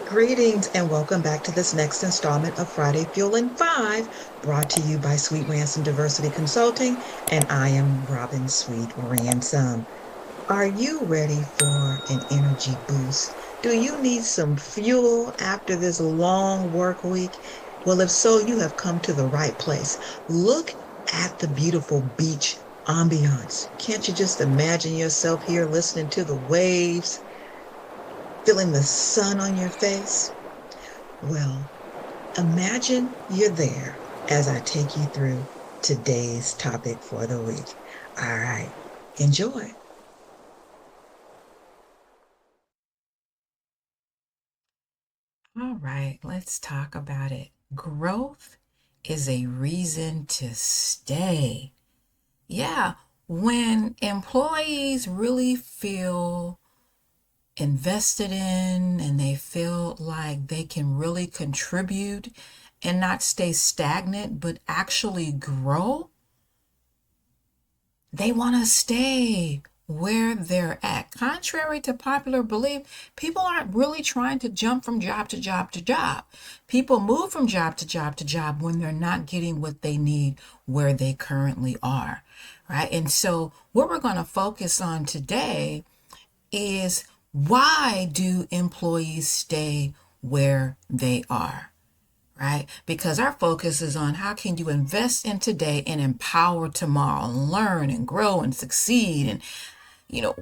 Greetings and welcome back to this next installment of Friday Fueling 5, brought to you by Sweet Ransom Diversity Consulting, and I am Robin Sweet Ransom. Are you ready for an energy boost? Do you need some fuel after this long work week? Well, if so, you have come to the right place. Look at the beautiful beach ambiance. Can't you just imagine yourself here listening to the waves, feeling the sun on your face? Well, imagine you're there as I take you through today's topic for the week. All right, enjoy. All right, let's talk about it. Growth is a reason to stay. Yeah, when employees really feel invested in and they feel like they can really contribute and not stay stagnant, but actually grow, they want to stay where they're at. Contrary to popular belief, people aren't really trying to jump from job to job to job. People move from job to job to job when they're not getting what they need where they currently are, right? And so, what we're going to focus on today is why do employees stay where they are? Right? Because our focus is on how can you invest in today and empower tomorrow and learn and grow and succeed and, you know,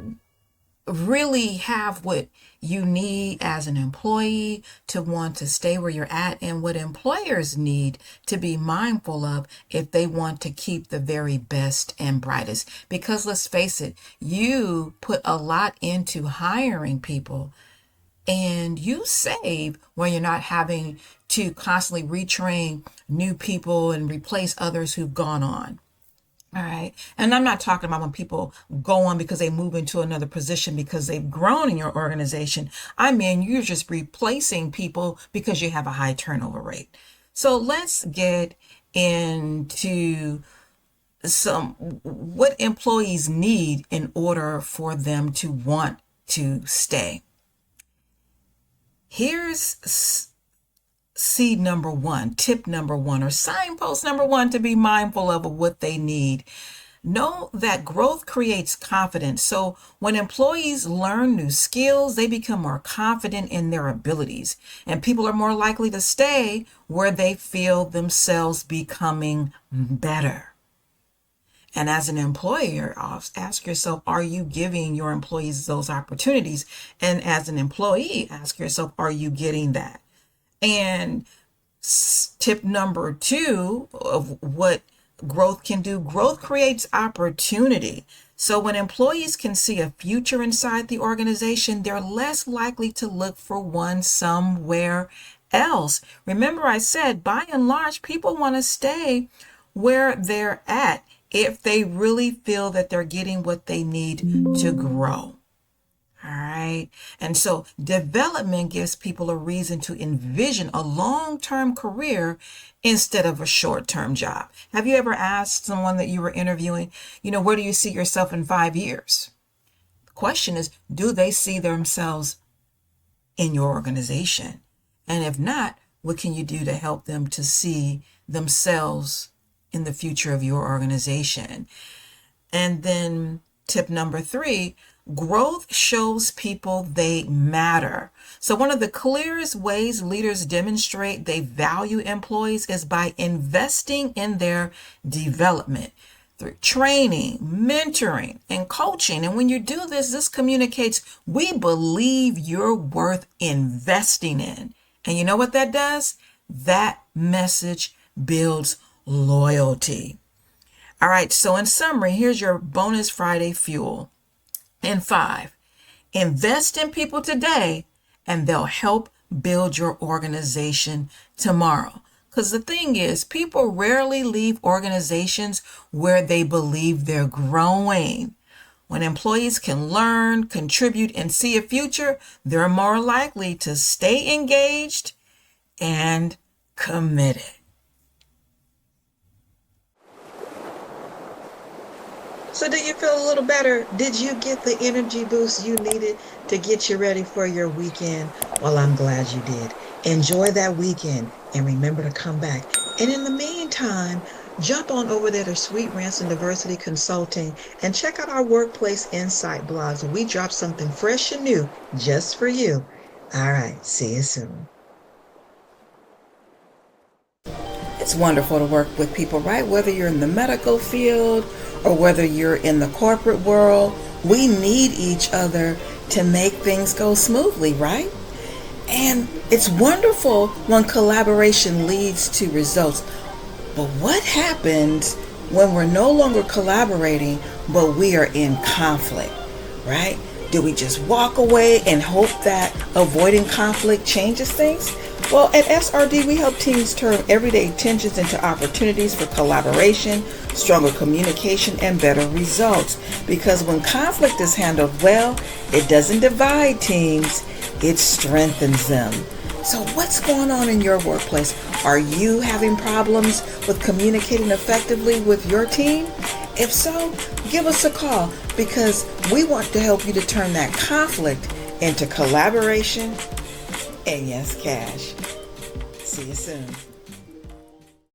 really have what you need as an employee to want to stay where you're at and what employers need to be mindful of if they want to keep the very best and brightest. Because let's face it, you put a lot into hiring people and you save when you're not having to constantly retrain new people and replace others who've gone on. All right. And I'm not talking about when people go on because they move into another position because they've grown in your organization. I mean, you're just replacing people because you have a high turnover rate. So let's get into some what employees need in order for them to want to stay. Here's seed number one, tip number one, or signpost number one to be mindful of what they need. Know that growth creates confidence. So when employees learn new skills, they become more confident in their abilities, and people are more likely to stay where they feel themselves becoming better. And as an employer, ask yourself, are you giving your employees those opportunities? And as an employee, ask yourself, are you getting that? And tip number two of what growth can do, growth creates opportunity. So when employees can see a future inside the organization, they're less likely to look for one somewhere else. Remember, I said by and large, people want to stay where they're at if they really feel that they're getting what they need to grow. All right. And so development gives people a reason to envision a long-term career instead of a short-term job. Have you ever asked someone that you were interviewing, where do you see yourself in 5 years? The question is, do they see themselves in your organization? And if not, what can you do to help them to see themselves in the future of your organization? And then tip number three, growth shows people they matter. So one of the clearest ways leaders demonstrate they value employees is by investing in their development through training, mentoring, and coaching. And when you do this, this communicates, we believe you're worth investing in. And you know what that does? That message builds loyalty. All right, so in summary, here's your bonus Friday fuel. And 5, invest in people today and they'll help build your organization tomorrow. Because the thing is, people rarely leave organizations where they believe they're growing. When employees can learn, contribute, and see a future, they're more likely to stay engaged and committed. So do you feel a little better? Did you get the energy boost you needed to get you ready for your weekend? Well, I'm glad you did. Enjoy that weekend and remember to come back. And in the meantime, jump on over there to Sweet Ransom Diversity Consulting and check out our Workplace Insight blogs. We drop something fresh and new just for you. All right, see you soon. It's wonderful to work with people, right? Whether you're in the medical field or whether you're in the corporate world, we need each other to make things go smoothly, right? And it's wonderful when collaboration leads to results. But what happens when we're no longer collaborating, but we are in conflict, right? Do we just walk away and hope that avoiding conflict changes things? Well, at SRD, we help teams turn everyday tensions into opportunities for collaboration, stronger communication, and better results. Because when conflict is handled well, it doesn't divide teams, it strengthens them. So what's going on in your workplace? Are you having problems with communicating effectively with your team? If so, give us a call because we want to help you to turn that conflict into collaboration and yes, cash. See you soon.